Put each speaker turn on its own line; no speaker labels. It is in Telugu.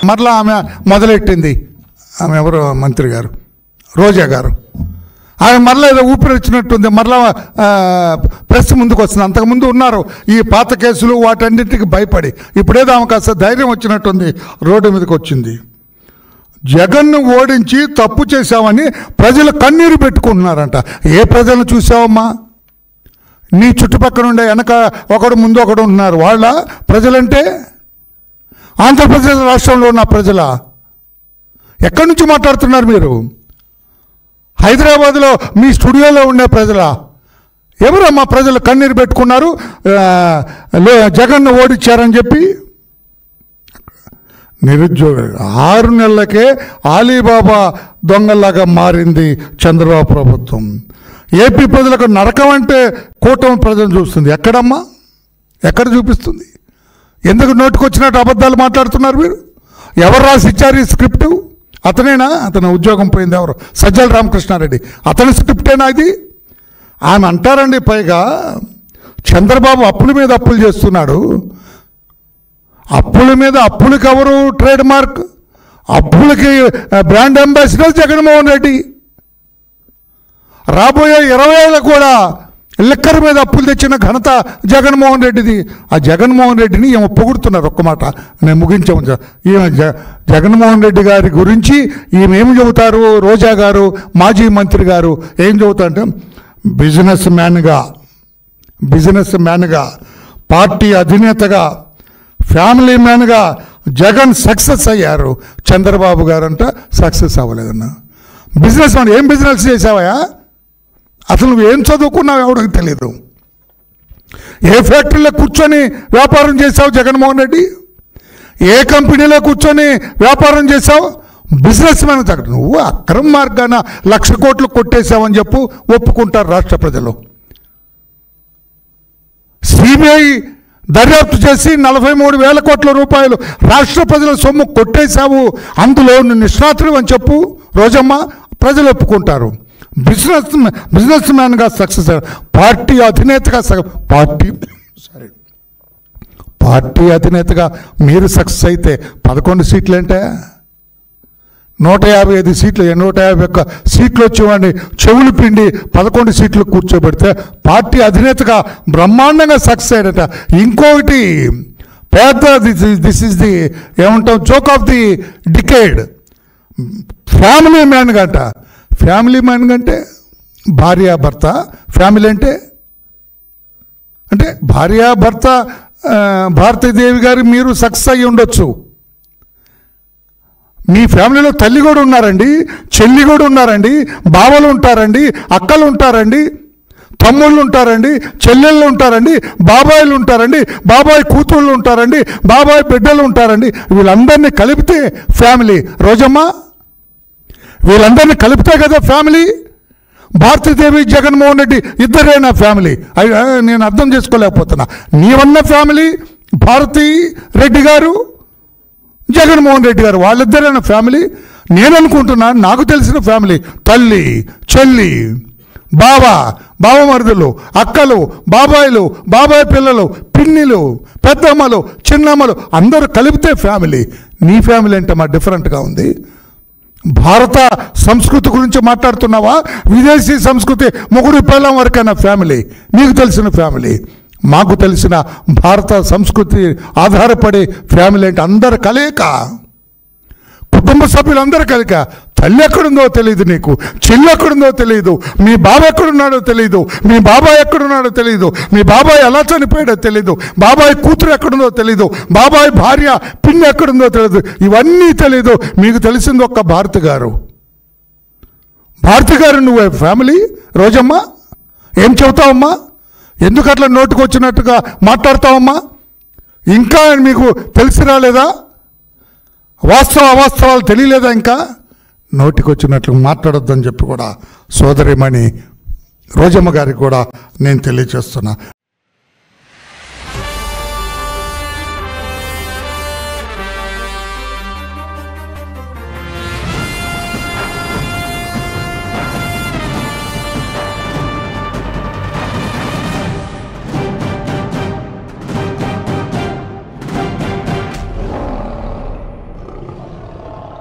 మరలా ఆమె మొదలెట్టింది. ఆమె ఎవరు మంత్రి గారు, రోజా గారు. ఆమె మరలా ఏదో ఊపిరి వచ్చినట్టుంది, మరలా ప్రెస్ ముందుకు వస్తుంది. అంతకుముందు ఉన్నారు ఈ పాత కేసులు వాటన్నిటికి భయపడి. ఇప్పుడేదో ఆమె కాస్త ధైర్యం వచ్చినట్టుంది, రోడ్డు మీదకి వచ్చింది. జగన్ను ఓడించి తప్పు చేశామని ప్రజలు కన్నీరు పెట్టుకుంటున్నారంట. ఏ ప్రజలను చూసావమ్మా? నీ చుట్టుపక్కల ఉండే వెనక ఒకడు ముందు ఒకడు ఉన్నారు. వాళ్ళ ప్రజలంటే ఆంధ్రప్రదేశ్ రాష్ట్రంలో ఉన్న ప్రజల? ఎక్కడి నుంచి మాట్లాడుతున్నారు మీరు? హైదరాబాద్లో మీ స్టూడియోలో ఉండే ప్రజలా? ఎవరమ్మా ప్రజలు కన్నీరు పెట్టుకున్నారు జగన్ను ఓడించారని చెప్పి? నిరుద్యోగ 6 నెలలకే ఆలీబాబా దొంగల్లాగా మారింది చంద్రబాబు ప్రభుత్వం. ఏపీ ప్రజలకు నరకం అంటే కూటమి ప్రజలు చూస్తుంది. ఎక్కడమ్మా? ఎక్కడ చూపిస్తుంది? ఎందుకు నోటుకొచ్చినట్టు అబద్ధాలు మాట్లాడుతున్నారు మీరు? ఎవరు రాసి ఇచ్చారు ఈ స్క్రిప్టు? అతనేనా? అతను ఉద్యోగం పోయింది ఎవరు? సజ్జల రామకృష్ణారెడ్డి. అతని స్క్రిప్టేనా ఇది? ఆమె అంటారండి. పైగా చంద్రబాబు అప్పుల మీద అప్పులు చేస్తున్నాడు. అప్పుల మీద అప్పులకి ఎవరు ట్రేడ్ మార్క్? అప్పులకి బ్రాండ్ అంబాసిడర్ జగన్మోహన్ రెడ్డి. రాబోయే 20 ఏళ్ళకు కూడా లిక్కర్ మీద అప్పులు తెచ్చిన ఘనత జగన్మోహన్ రెడ్డిది. ఆ జగన్మోహన్ రెడ్డిని ఏమో పొగుడుతున్నారు. ఒక్క మాట నేను ముగించాము. ఈమె జగన్మోహన్ రెడ్డి గారి గురించి ఈమె ఏమి చెబుతారు? రోజా గారు, మాజీ మంత్రి గారు ఏం చెబుతారంటే, బిజినెస్ మ్యాన్గా, పార్టీ అధినేతగా, ఫ్యామిలీ మ్యాన్గా జగన్ సక్సెస్ అయ్యారు. చంద్రబాబు గారు అంట సక్సెస్ అవ్వలేదన్నా. Business man. ఏం బిజినెస్ చేసావయా? అసలు నువ్వు ఏం చదువుకున్నావు ఎవరికి తెలియదు. ఏ ఫ్యాక్టరీలో కూర్చొని వ్యాపారం చేసావు జగన్మోహన్ రెడ్డి? ఏ కంపెనీలో కూర్చొని వ్యాపారం చేసావు? బిజినెస్ మ్యాన్ తగ్గ నువ్వు అక్రమ మార్గాన 1,00,000 కోట్లు కొట్టేశావని చెప్పు ఒప్పుకుంటారు రాష్ట్ర ప్రజలు. సిబిఐ దర్యాప్తు చేసి 43,000 కోట్ల రూపాయలు రాష్ట్ర ప్రజల సొమ్ము కొట్టేశావు, అందులో నిష్ణాతులు అని చెప్పు రోజమ్మ, ప్రజలు ఒప్పుకుంటారు. బిజినెస్ మ్యాన్గా సక్సెస్, పార్టీ అధినేతగా మీరు సక్సెస్ అయితే 11 సీట్లు అంటే 155 సీట్లు, 151 సీట్లు వచ్చేవాడిని చెవులు పిండి 11 సీట్లు కూర్చోబెడితే పార్టీ అధినేతగా బ్రహ్మాండంగా సక్సెస్ అయ్యాడట. ఇంకొకటి పెద్ద, దిస్ ఈజ్ ది ఏమంటాం, joke of the decade, family man గంట. ఫ్యామిలీ మ్యాన్ అంటే భార్యాభర్త, ఫ్యామిలీ అంటే భార్యాభర్త. భారతీదేవి గారు మీరు సక్సెస్ అయ్యి ఉండొచ్చు. మీ ఫ్యామిలీలో తల్లి కూడా ఉన్నారండి, చెల్లి కూడా ఉన్నారండి, బావలు ఉంటారండి, అక్కలు ఉంటారండి, తమ్ముళ్ళు ఉంటారండి, చెల్లెళ్ళు ఉంటారండి, బాబాయిలు ఉంటారండి, బాబాయ్ కూతుళ్ళు ఉంటారండి, బాబాయ్ బిడ్డలు ఉంటారండి. వీళ్ళందరినీ కలిపితే ఫ్యామిలీ. రోజమ్మ, వీళ్ళందరినీ కలిపితే కదా ఫ్యామిలీ. భారతీదేవి, జగన్మోహన్ రెడ్డి ఇద్దరేనా ఫ్యామిలీ? నేను అర్థం చేసుకోలేకపోతున్నా. నీవన్న ఫ్యామిలీ భారతీ రెడ్డి గారు, జగన్మోహన్ రెడ్డి గారు, వాళ్ళిద్దరైనా ఫ్యామిలీ? నేను అనుకుంటున్నాను నాకు తెలిసిన ఫ్యామిలీ తల్లి, చెల్లి, బావమరుదులు, అక్కలు, బాబాయిలు, బాబాయ్ పిల్లలు, పిన్నిలు, పెద్దమ్మలు, చిన్నమ్మలు అందరూ కలిపితే ఫ్యామిలీ. నీ ఫ్యామిలీ అంటే మా డిఫరెంట్గా ఉంది. భారత సంస్కృతి గురించి మాట్లాడుతున్నావా? విదేశీ సంస్కృతి, మొగుడు పిల్లం వరకైనా ఫ్యామిలీ? నీకు తెలిసిన ఫ్యామిలీ, మాకు తెలిసిన భారత సంస్కృతి ఆధారపడి ఫ్యామిలీ అంటే అందరు కలయిక, కుటుంబ సభ్యులందరూ కలిక. తల్లి ఎక్కడుందో తెలియదు నీకు, చెల్లి ఎక్కడుందో తెలియదు, మీ బాబు ఎక్కడున్నాడో తెలియదు, మీ బాబాయ్ ఎక్కడున్నాడో తెలియదు, మీ బాబాయ్ ఎలా చనిపోయాడో తెలియదు, బాబాయ్ కూతురు ఎక్కడుందో తెలియదు, బాబాయ్ భార్య పిన్ని ఎక్కడుందో తెలియదు. ఇవన్నీ తెలియదు. మీకు తెలిసింది ఒక్క భారతి గారు. నువ్వే ఫ్యామిలీ. రోజమ్మా, ఏం చెబుతావమ్మా? ఎందుకు అట్లా నోటుకు వచ్చినట్టుగా మాట్లాడతావమ్మా? ఇంకా మీకు తెలిసి రాలేదా? అవాస్తవాలు తెలియలేదా? ఇంకా నోటికి వచ్చినట్లు మాట్లాడొద్దని చెప్పి కూడా సోదరిమణి రోజమ్మ గారికి కూడా నేను తెలియజేస్తున్నా.